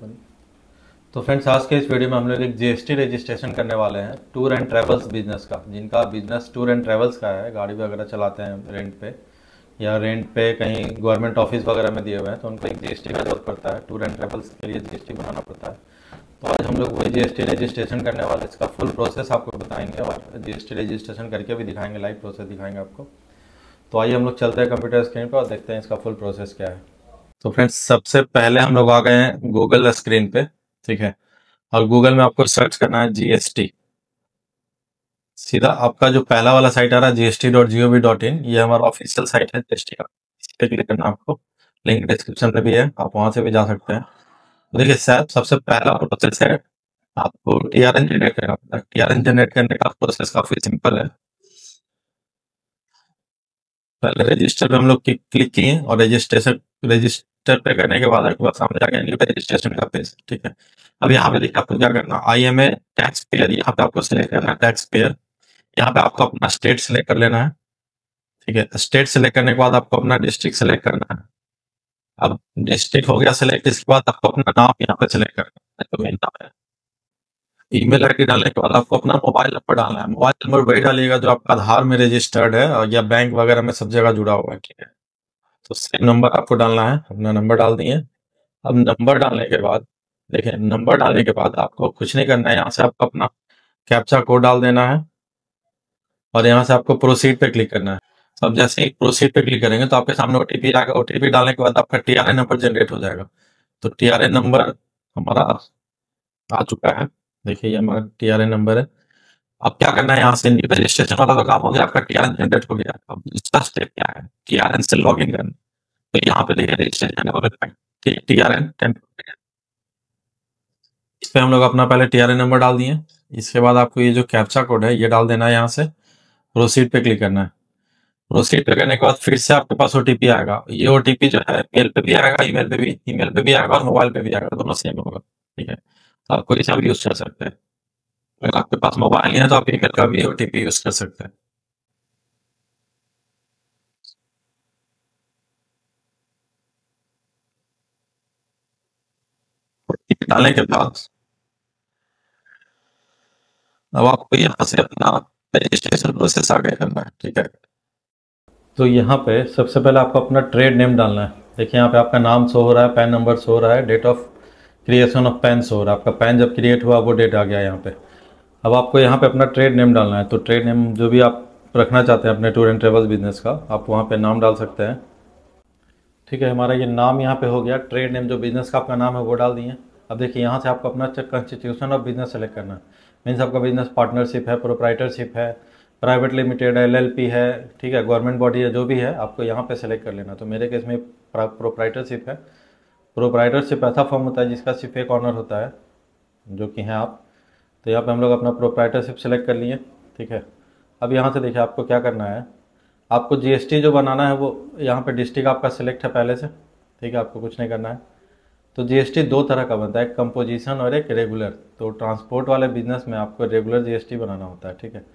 तो फ्रेंड्स, आज के इस वीडियो में हम लोग एक जीएसटी रजिस्ट्रेशन करने वाले हैं टूर एंड ट्रैवल्स बिजनेस का। जिनका बिजनेस टूर एंड ट्रैवल्स का है, गाड़ी वगैरह चलाते हैं रेंट पे या रेंट पे कहीं गवर्नमेंट ऑफिस वगैरह में दिए हुए हैं, तो उनको एक जीएसटी का जरूरत पड़ता है। टूर एंड ट्रैवल्स के लिए जीएसटी बनाना पड़ता है। तो आज हम लोग वही जीएसटी रजिस्ट्रेशन करने वाले, इसका फुल प्रोसेस आपको बताएंगे और जीएसटी रजिस्ट्रेशन करके भी दिखाएंगे, लाइव प्रोसेस दिखाएंगे आपको। तो आइए हम लोग चलते हैं कंप्यूटर स्क्रीन पर और देखते हैं इसका फुल प्रोसेस क्या है। तो फ्रेंड्स, सबसे पहले हम लोग आ गए हैं गूगल स्क्रीन पे, ठीक है। और गूगल में आपको सर्च करना है जीएसटी। सीधा आपका जो पहला वाला साइट आ रहा है gst.gov.in, ये हमारा ऑफिशियल साइट है जीएसटी का। इस पे क्लिक करना है आपको, लिंक डिस्क्रिप्शन में भी है, आप वहां से भी जा सकते हैं। तो देखिए सर, सबसे पहला प्रोसेस है आपको टीआरएन जनरेट करना पड़ता है। टीआरएन जनरेट करने का प्रोसेस काफी सिंपल है। पहले रजिस्टर पे हम लोग क्लिक किए और रजिस्टर पे करने के बाद आपके पास सामने जाके न्यू रजिस्ट्रेशन का पेज, ठीक है। अब यहाँ पे देखिए आपको क्या करना, I am a tax payer, यहाँ पे आपको सिलेक्ट करना है टैक्स पेयर। यहाँ पे आपको अपना स्टेट सिलेक्ट कर लेना है, ठीक है। स्टेट सिलेक्ट करने के बाद आपको अपना डिस्ट्रिक्ट सिलेक्ट करना है। अब डिस्ट्रिक्ट हो गया सिलेक्ट, इसके बाद आपको अपना नाम यहाँ पे सिलेक्ट करना है, तो मेरा नाम है। ईमेल आईडी डालने के बाद आपको अपना मोबाइल नंबर डालना है। मोबाइल नंबर वही डालिएगा जो आपका आधार में रजिस्टर्ड है और या बैंक वगैरह में सब जगह जुड़ा हुआ है, ठीक है। तो सेम नंबर आपको डालना है, अपना नंबर डाल दिए। अब नंबर डालने के बाद देखिए, नंबर डालने के बाद आपको कुछ नहीं करना है, यहाँ से आपको अपना कैप्चा कोड डाल देना है और यहाँ से आपको प्रोसीड पे क्लिक करना है। अब जैसे ही प्रोसीड पे क्लिक करेंगे तो आपके सामने ओटीपी आएगा। ओटीपी डालने के बाद आपका टीआरएन नंबर जनरेट हो जाएगा। तो टीआरएन नंबर हमारा आ चुका है, देखिए ये हमारा टीआरएन नंबर है। अब क्या करना है, यहाँ से रजिस्ट्रेशन वाला तो काम हो गया, आपका टीआरएन जनरेट हो गया। अब इसका स्टेप क्या है, टीआरएन से लॉग इन करना। तो यहाँ पे देखिए रजिस्ट्रेशन टीआरएन 10, इस पे हम लोग अपना पहले टीआरएन नंबर डाल दिए। इसके बाद आपको ये जो कैप्चा कोड है ये डाल देना है, यहाँ से प्रोसीड पे क्लिक करना है। प्रोसीड पे करने के बाद फिर से आपके पास ओटीपी आएगा। ये ओटीपी जो है मेल पे भी आएगा, ईमेल पे भी आएगा और मोबाइल पे भी आएगा, दोनों सेम होगा, ठीक है। तो आप कोई सा भी यूज कर सकते हैं। अगर आपके पास मोबाइल नहीं है तो आप ईमेल का भी ओटीपी यूज कर सकते हैं। ओटीपी डालने के बाद अब आपको यहाँ से अपना रजिस्ट्रेशन प्रोसेस आगे करना है, ठीक है। तो यहाँ पे सबसे पहले आपको अपना ट्रेड नेम डालना है। देखिए यहाँ पे आपका नाम शो हो रहा है, पैन नंबर शो हो रहा है, date of creation of PAN show हो रहा है। आपका पैन जब क्रिएट हुआ वो डेट आ गया यहाँ पे। अब आपको यहाँ पे अपना ट्रेड नेम डालना है। तो ट्रेड नेम जो भी आप रखना चाहते हैं अपने टूर एंड ट्रेवल्स बिजनेस का, आप वहाँ पे नाम डाल सकते हैं, ठीक है। हमारा ये नाम यहाँ पे हो गया। ट्रेड नेम जो बिजनेस का आपका नाम है वो डाल दिए। अब देखिए यहाँ से आपको अपना कंस्टिट्यूशन ऑफ बिजनेस सेलेक्ट करना है। मीन्स आपका बिजनेस पार्टनरशिप है, प्रोप्राइटरशिप है, प्राइवेट लिमिटेड है, एलएलपी है, ठीक है, गवर्नमेंट बॉडी है, जो भी है आपको यहाँ पे सेलेक्ट कर लेना। तो मेरे केस में प्रोप्राइटरशिप है। प्रोप्राइटरशिप ऐसा फॉर्म होता है जिसका सिर्फ एक ऑनर होता है, जो कि हैं आप। तो यहाँ पे हम लोग अपना प्रोप्राइटरशिप सेलेक्ट कर लिए, ठीक है। अब यहाँ से देखिए आपको क्या करना है, आपको जीएसटी जो बनाना है वो यहाँ पे डिस्ट्रिक्ट आपका सिलेक्ट है पहले से, ठीक है, आपको कुछ नहीं करना है। तो जीएसटी दो तरह का बनता है, एक कंपोजिशन और एक रेगुलर। तो ट्रांसपोर्ट वाले बिजनेस में आपको रेगुलर जीएसटी बनाना होता है, ठीक है।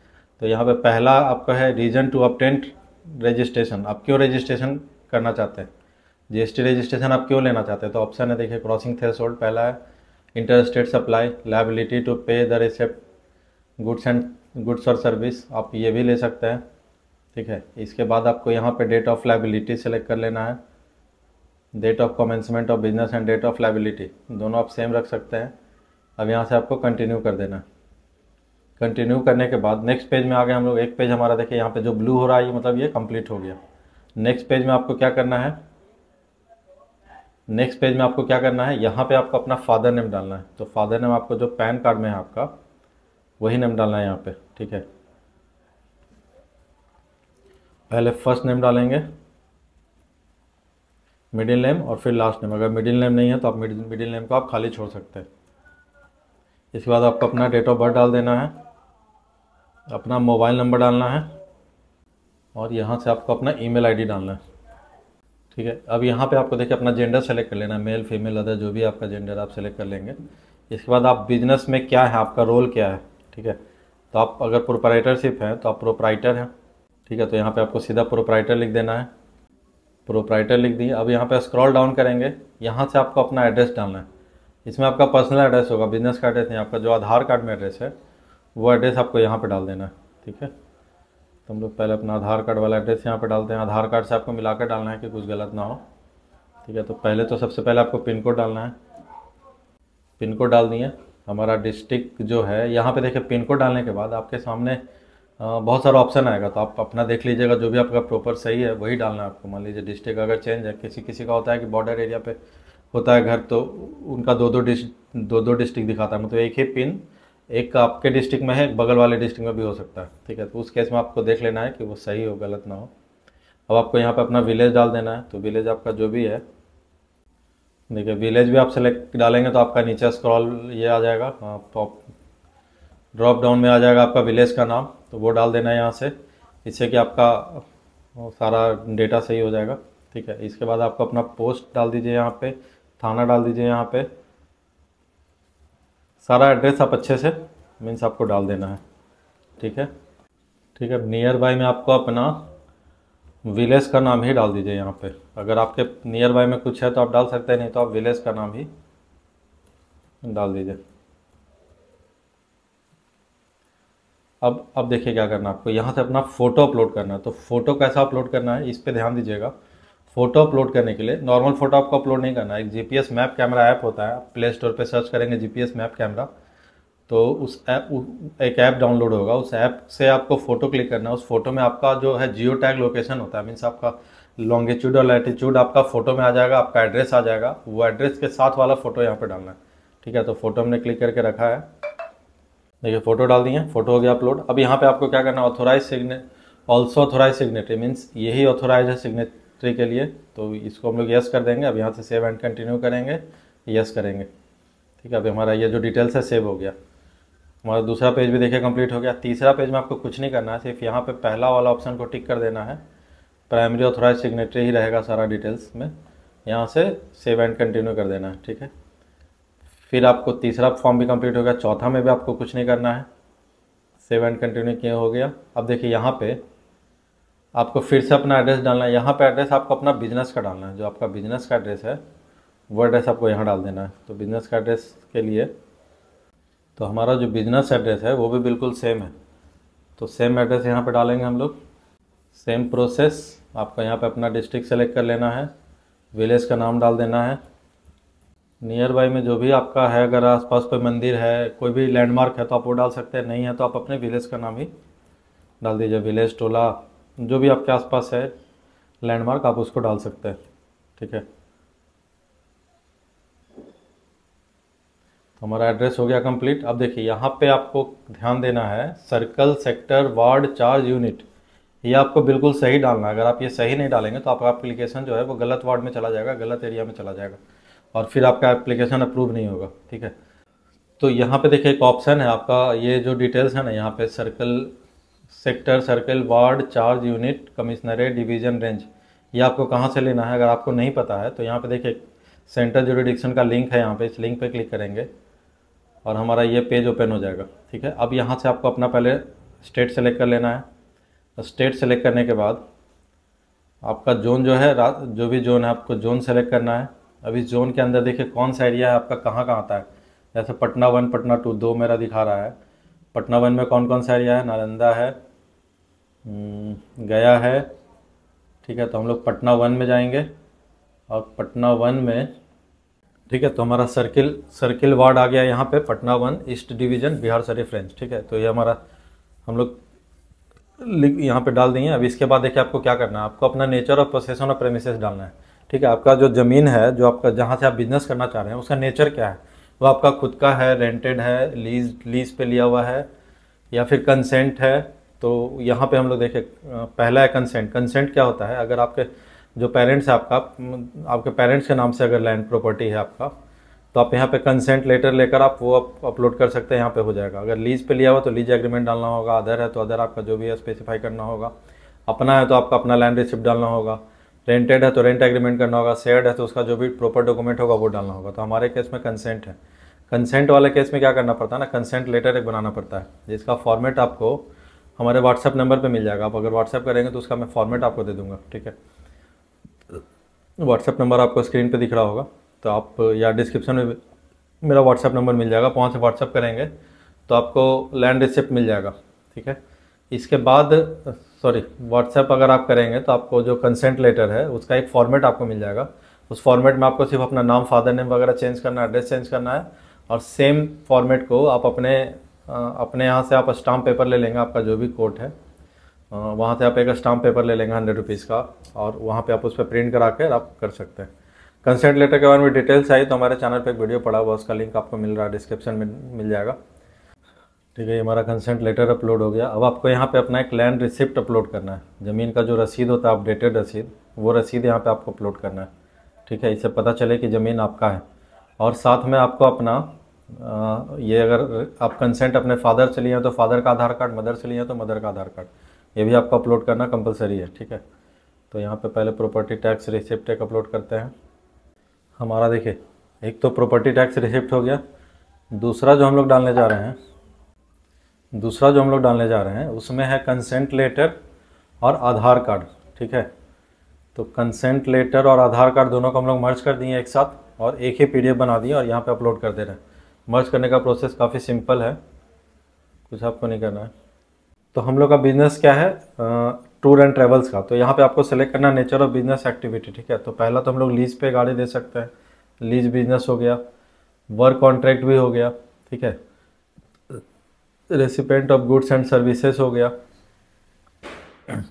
तो यहाँ पे पहला आपका है रीजन टू ऑब्टेन रजिस्ट्रेशन। आप क्यों रजिस्ट्रेशन करना चाहते हैं, जीएसटी रजिस्ट्रेशन आप क्यों लेना चाहते हैं। तो ऑप्शन है देखिए, क्रॉसिंग थ्रेशोल्ड पहला है, inter state supply, liability to pay the receipt goods और सर्विस, आप ये भी ले सकते हैं, ठीक है। इसके बाद आपको यहाँ पे डेट ऑफ लायबिलिटी सेलेक्ट कर लेना है। Date of commencement of business and date of liability दोनों आप सेम रख सकते हैं। अब यहाँ से आपको कंटिन्यू कर देना है। कंटिन्यू करने के बाद नेक्स्ट पेज में आ गए हम लोग। एक पेज हमारा देखिए यहाँ पे जो ब्लू हो रहा है ये मतलब ये कंप्लीट हो गया। नेक्स्ट पेज में आपको क्या करना है, नेक्स्ट पेज में आपको क्या करना है, यहाँ पे आपको अपना फादर नेम डालना है। तो फादर नेम आपको जो पैन कार्ड में है आपका वही नेम डालना है यहाँ पे, ठीक है। पहले फर्स्ट नेम डालेंगे, मिडिल नेम और फिर लास्ट नेम। अगर मिडिल नेम नहीं है तो आप मिडिल नेम को आप खाली छोड़ सकते हैं। इसके बाद आपको अपना डेट ऑफ बर्थ डाल देना है, अपना मोबाइल नंबर डालना है और यहाँ से आपको अपना ईमेल आईडी डालना है, ठीक है। अब यहाँ पे आपको देखिए अपना जेंडर सेलेक्ट कर लेना है, मेल फीमेल अदर जो भी आपका जेंडर आप सेलेक्ट कर लेंगे। इसके बाद आप बिजनेस में क्या है, आपका रोल क्या है, ठीक है। तो आप अगर प्रोप्राइटरशिप है तो आप प्रोप्राइटर हैं, ठीक है। तो यहाँ पे आपको सीधा प्रोप्राइटर लिख देना है, प्रोप्राइटर लिख दिए। अब यहाँ पे स्क्रॉल डाउन करेंगे, यहाँ से आपको अपना एड्रेस डालना है। इसमें आपका पर्सनल एड्रेस होगा, बिजनेस का एड्रेस नहीं, आपका जो आधार कार्ड में एड्रेस है वो एड्रेस आपको यहाँ पे डाल देना है। ठीक है, तो हम लोग पहले अपना आधार कार्ड वाला एड्रेस यहाँ पे डालते हैं। आधार कार्ड से आपको मिलाकर डालना है कि कुछ गलत ना हो। ठीक है, तो पहले तो सबसे पहले आपको पिन कोड डालना है। पिन कोड डाल दिए। हमारा डिस्ट्रिक्ट जो है यहाँ पे देखिए, पिन कोड डालने के बाद आपके सामने बहुत सारा ऑप्शन आएगा, तो आप अपना देख लीजिएगा जो भी आपका प्रॉपर सही है वही डालना है आपको। मान लीजिए डिस्ट्रिक्ट अगर चेंज है, किसी किसी का होता है कि बॉर्डर एरिया पे होता है घर, तो उनका दो दो डिस्ट्रिक्ट दिखाता है, मतलब एक ही पिन एक आपके डिस्ट्रिक्ट में है, एक बगल वाले डिस्ट्रिक्ट में भी हो सकता है। ठीक है, तो उस केस में आपको देख लेना है कि वो सही हो, गलत ना हो। अब आपको यहाँ पे अपना विलेज डाल देना है, तो विलेज आपका जो भी है, देखिए विलेज भी आप सेलेक्ट डालेंगे तो आपका नीचे स्क्रॉल ये आ जाएगा, पॉप ड्रॉप डाउन में आ जाएगा आपका विलेज का नाम, तो वो डाल देना है यहाँ से, इससे कि आपका सारा डेटा सही हो जाएगा। ठीक है, इसके बाद आपको अपना पोस्ट डाल दीजिए यहाँ पे, थाना डाल दीजिए यहाँ पे, सारा एड्रेस आप अच्छे से मीन्स आपको डाल देना है। ठीक है, ठीक है, नियर बाय में आपको अपना विलेज का नाम ही डाल दीजिए यहाँ पे। अगर आपके नियर बाय में कुछ है तो आप डाल सकते हैं, नहीं तो आप विलेज का नाम ही डाल दीजिए। अब देखिए क्या करना है आपको, यहाँ से अपना फ़ोटो अपलोड करना है। तो फ़ोटो कैसा अपलोड करना है इस पे ध्यान दीजिएगा। फ़ोटो अपलोड करने के लिए नॉर्मल फ़ोटो आपको अपलोड नहीं करना है, एक जीपीएस मैप कैमरा ऐप होता है, आप प्ले स्टोर पे सर्च करेंगे जीपीएस मैप कैमरा, तो उस ऐप एक ऐप डाउनलोड होगा, उस ऐप से आपको फ़ोटो क्लिक करना है। उस फोटो में आपका जो है जियो टैग लोकेशन होता है, मीन्स आपका लॉन्गिट्यूड और लैटिट्यूड आपका फ़ोटो में आ जाएगा, आपका एड्रेस आ जाएगा, वो एड्रेस के साथ वाला फ़ोटो यहाँ पर डालना है। ठीक है, तो फ़ोटो हमने क्लिक करके रखा है, देखिए फ़ोटो डाल दिए, फ़ोटो हो गया अपलोड। अब यहाँ पे आपको क्या करना है, authorise signature, also authorise signatory, means यही ऑथोराइज है सिग्नेटरी के लिए, तो इसको हम लोग यस कर देंगे। अब यहाँ से सेव एंड कंटिन्यू करेंगे, यस करेंगे। ठीक है, अभी हमारा ये जो डिटेल्स है सेव हो गया। हमारा दूसरा पेज भी देखिए कंप्लीट हो गया। तीसरा पेज में आपको कुछ नहीं करना है, सिर्फ यहाँ पे पहला वाला ऑप्शन को टिक कर देना है, प्राइमरी ऑथोराइज सिग्नेटरी ही रहेगा सारा डिटेल्स में, यहाँ से सेव एंड कंटिन्यू कर देना है। ठीक है, फिर आपको तीसरा फॉर्म भी कंप्लीट हो गया। चौथा में भी आपको कुछ नहीं करना है, सेव एंड कंटिन्यू किया हो गया। अब देखिए यहाँ पे आपको फिर से अपना एड्रेस डालना है। यहाँ पे एड्रेस आपको अपना बिजनेस का डालना है, जो आपका बिजनेस का एड्रेस है वो एड्रेस आपको यहाँ डाल देना है। तो बिजनेस का एड्रेस के लिए तो हमारा जो बिजनेस एड्रेस है वो भी बिल्कुल सेम है, तो सेम एड्रेस यहाँ पे डालेंगे हम लोग। सेम प्रोसेस, आपको यहाँ पे अपना डिस्ट्रिक्ट सेलेक्ट कर लेना है, विलेज का नाम डाल देना है, नियर बाय में जो भी आपका है, अगर आसपास कोई मंदिर है, कोई भी लैंडमार्क है तो आप वो डाल सकते हैं, नहीं है तो आप अपने विलेज का नाम ही डाल दीजिए। विलेज, टोला, जो भी आपके आसपास है लैंडमार्क, आप उसको डाल सकते हैं। ठीक है, तो हमारा एड्रेस हो गया कंप्लीट। अब देखिए यहाँ पे आपको ध्यान देना है, circle, sector, ward, charge, unit, ये आपको बिल्कुल सही डालना है। अगर आप ये सही नहीं डालेंगे तो आपका एप्लीकेशन जो है वो गलत वार्ड में चला जाएगा, गलत एरिया में चला जाएगा, और फिर आपका एप्लीकेशन अप्रूव नहीं होगा। ठीक है, तो यहाँ पे देखिए एक ऑप्शन है आपका, ये जो डिटेल्स है ना यहाँ पे, circle, sector, circle, ward, charge, unit, commissionerate, division, range, ये आपको कहाँ से लेना है अगर आपको नहीं पता है तो यहाँ पे देखिए सेंट्रल ज्यूरिडिक्शन का लिंक है, यहाँ पे इस लिंक पे क्लिक करेंगे और हमारा ये पेज ओपन हो जाएगा। ठीक है, अब यहाँ से आपको अपना पहले स्टेट सेलेक्ट कर लेना है। तो स्टेट सेलेक्ट करने के बाद आपका जोन जो है, जो भी जोन है आपको जोन सेलेक्ट करना है। अब इस जोन के अंदर देखिए कौन सा एरिया है आपका, कहाँ कहाँ आता है, जैसे पटना 1, पटना 2, 2 मेरा दिखा रहा है। पटना 1 में कौन कौन सा एरिया है, नालंदा है, गया है। ठीक है, तो हम लोग पटना 1 में जाएंगे और पटना 1 में, ठीक है, तो हमारा सर्किल वार्ड आ गया यहाँ पे, Patna 1 east division, Bihar Sharif range. ठीक है, तो ये हमारा हम लोग यहाँ पे डाल दिए। अब इसके बाद देखिए आपको क्या करना है, आपको अपना nature of possession of premises डालना है। ठीक है, आपका जो ज़मीन है, जो आपका जहाँ से आप बिजनेस करना चाह रहे हैं, उसका नेचर क्या है, वो आपका खुद का है, रेंटेड है, लीज पे लिया हुआ है, या फिर कंसेंट है। तो यहाँ पे हम लोग देखें, पहला है कंसेंट। कंसेंट क्या होता है, अगर आपके जो पेरेंट्स है आपके पेरेंट्स के नाम से अगर लैंड प्रॉपर्टी है आपका, तो आप यहाँ पे कंसेंट लेटर लेकर आप वो अपलोड कर सकते हैं, यहाँ पे हो जाएगा। अगर लीज पे लिया हुआ तो लीज एग्रीमेंट डालना होगा, अदर है तो अदर आपका जो भी है स्पेसिफाई करना होगा, अपना है तो आपका अपना लैंड रिसिप्ट डालना होगा, रेंटेड है तो रेंट एग्रीमेंट करना होगा, शेयर्ड है तो उसका जो भी प्रॉपर डॉक्यूमेंट होगा वो डालना होगा। तो हमारे केस में कंसेंट है। कंसेंट वाले केस में क्या करना पड़ता है ना, कंसेंट लेटर एक बनाना पड़ता है, जिसका फॉर्मेट आपको हमारे व्हाट्सएप नंबर पे मिल जाएगा। आप अगर व्हाट्सएप करेंगे तो उसका मैं फॉर्मेट आपको दे दूंगा। ठीक है, व्हाट्सएप नंबर आपको स्क्रीन पे दिख रहा होगा, तो आप या डिस्क्रिप्शन में मेरा व्हाट्सएप नंबर मिल जाएगा, वहाँ से व्हाट्सएप करेंगे तो आपको लैंड रिसिप्ट मिल जाएगा। ठीक है, इसके बाद सॉरी व्हाट्सएप अगर आप करेंगे तो आपको जो कंसेंट लेटर है उसका एक फॉर्मेट आपको मिल जाएगा। उस फॉर्मेट में आपको सिर्फ अपना नाम, फादर नेम वगैरह चेंज करना है, एड्रेस चेंज करना है, और सेम फॉर्मेट को आप अपने यहाँ से आप स्टाम्प पेपर ले लेंगे, आपका जो भी कोर्ट है वहाँ से आप एक स्टाम्प पेपर ले लेंगे 100 रुपीज़ का, और वहाँ पे आप उस पर प्रिंट करा कर आप कर सकते हैं। कंसेंट लेटर के बारे में डिटेल्स आई तो हमारे चैनल पे एक वीडियो पड़ा हुआ, उसका लिंक आपको मिल रहा है, डिस्क्रिप्शन में मिल जाएगा। ठीक है, ये हमारा कंसेंट लेटर अपलोड हो गया। अब आपको यहाँ पे अपना एक लैंड रिसिप्ट अपलोड करना है। ज़मीन का जो रसीद होता है, अपडेटेड रसीद, वो रसीद यहाँ पे आपको अपलोड करना है। ठीक है, इससे पता चले कि ज़मीन आपका है। और साथ में आपको अपना ये अगर आप कंसेंट अपने फादर से लिए हैं तो फादर का आधार कार्ड, मदर से लिए हैं तो मदर का आधार कार्ड, ये भी आपको अपलोड करना कंपलसरी है। ठीक है, तो यहाँ पे पहले प्रॉपर्टी टैक्स रिसिप्ट एक अपलोड करते हैं। हमारा देखिए, एक तो प्रॉपर्टी टैक्स रिसिप्ट हो गया। दूसरा जो हम लोग डालने जा रहे हैं उसमें है कंसेंट लेटर और आधार कार्ड। ठीक है, तो कंसेंट लेटर और आधार कार्ड दोनों को हम लोग मर्ज कर दिए एक साथ और एक ही PDF बना दिए और यहाँ पे अपलोड कर दे रहे हैं। मर्ज करने का प्रोसेस काफ़ी सिंपल है, कुछ आपको नहीं करना है। तो हम लोग का बिजनेस क्या है, टूर एंड ट्रेवल्स का। तो यहाँ पे आपको सेलेक्ट करना नेचर ऑफ बिजनेस एक्टिविटी। ठीक है, तो पहला तो हम लोग लीज पे गाड़ी दे सकते हैं, लीज बिजनेस हो गया, वर्क कॉन्ट्रैक्ट भी हो गया। ठीक है, recipient of goods and services हो गया। तो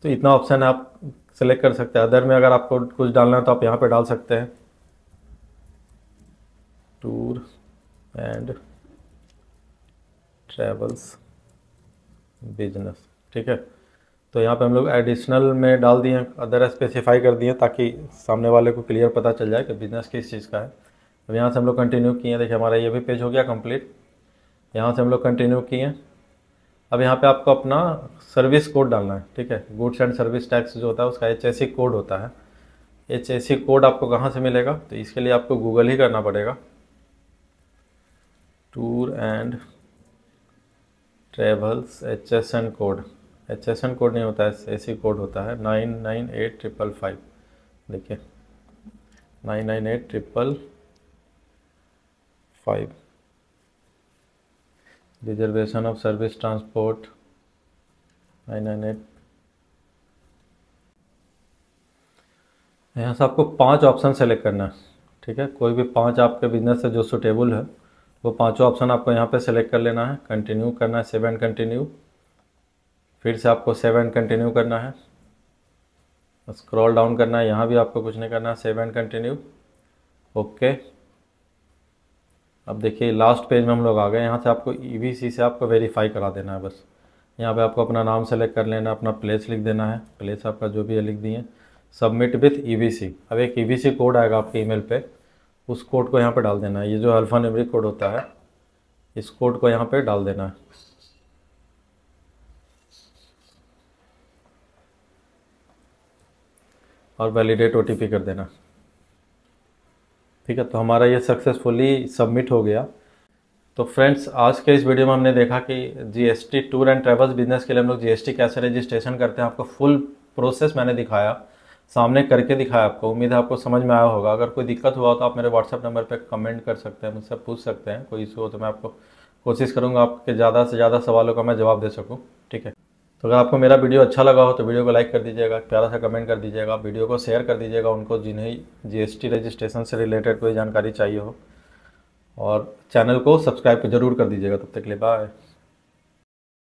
इतना ऑप्शन आप सेलेक्ट कर सकते हैं। अदर में अगर आपको कुछ डालना है तो आप यहाँ पे डाल सकते हैं, टूर एंड ट्रेवल्स बिजनेस। ठीक है, तो यहाँ पे हम लोग एडिशनल में डाल दिए, अदर स्पेसिफाई कर दिए ताकि सामने वाले को क्लियर पता चल जाए कि बिजनेस किस चीज़ का है। अब यहाँ से हम लोग कंटिन्यू किए, देखिए हमारा ये भी पेज हो गया कंप्लीट। यहाँ से हम लोग कंटिन्यू किए। अब यहाँ पे आपको अपना सर्विस कोड डालना है। ठीक है, गुड्स एंड सर्विस टैक्स जो होता है उसका HSE कोड होता है। HSE कोड आपको कहाँ से मिलेगा, तो इसके लिए आपको गूगल ही करना पड़ेगा। Tour and travels HSN code, HSN code नहीं होता है, HSE कोड होता है 998555। देखिए 998555। Reservation of service transport 998। यहाँ से आपको 5 ऑप्शन सेलेक्ट करना है। ठीक है, कोई भी 5 आपके बिजनेस से जो सूटेबल है वो 5 ऑप्शन आपको यहाँ पे सेलेक्ट कर लेना है। कंटिन्यू करना है, सेव एंड कंटिन्यू, फिर से आपको सेव एंड कंटिन्यू करना है, स्क्रॉल डाउन करना है, यहाँ भी आपको कुछ नहीं करना है, सेव एंड कंटिन्यू, ओके। अब देखिए लास्ट पेज में हम लोग आ गए। यहाँ से आपको EVC से आपको वेरीफाई करा देना है बस। यहाँ पे आपको अपना नाम सेलेक्ट कर लेना है, अपना प्लेस लिख देना है, प्लेस आपका जो भी है लिख दिए, सबमिट विथ EVC। अब एक EVC कोड आएगा आपके ईमेल पे, उस कोड को यहाँ पे डाल देना है। ये जो अल्फ़ान्यूमेरिक कोड होता है, इस कोड को यहाँ पे डाल देना है। और वैलिडेट OTP कर देना। ठीक है, तो हमारा ये सक्सेसफुली सबमिट हो गया। तो फ्रेंड्स, आज के इस वीडियो में हमने देखा कि GST tour and travels business के लिए हम लोग GST कैसे रजिस्ट्रेशन करते हैं। आपको फुल प्रोसेस मैंने दिखाया, सामने करके दिखाया आपको। उम्मीद है आपको समझ में आया होगा। अगर कोई दिक्कत हुआ तो आप मेरे व्हाट्सएप नंबर पर कमेंट कर सकते हैं, मुझसे पूछ सकते हैं। कोई इशू हो तो मैं आपको कोशिश करूँगा आपके ज़्यादा से ज़्यादा सवालों का मैं जवाब दे सकूँ। ठीक है, तो अगर आपको मेरा वीडियो अच्छा लगा हो तो वीडियो को लाइक कर दीजिएगा, प्यारा सा कमेंट कर दीजिएगा, वीडियो को शेयर कर दीजिएगा उनको जिन्हें GST रजिस्ट्रेशन से रिलेटेड कोई जानकारी चाहिए हो, और चैनल को सब्सक्राइब जरूर कर दीजिएगा। तब तक के लिए बाय।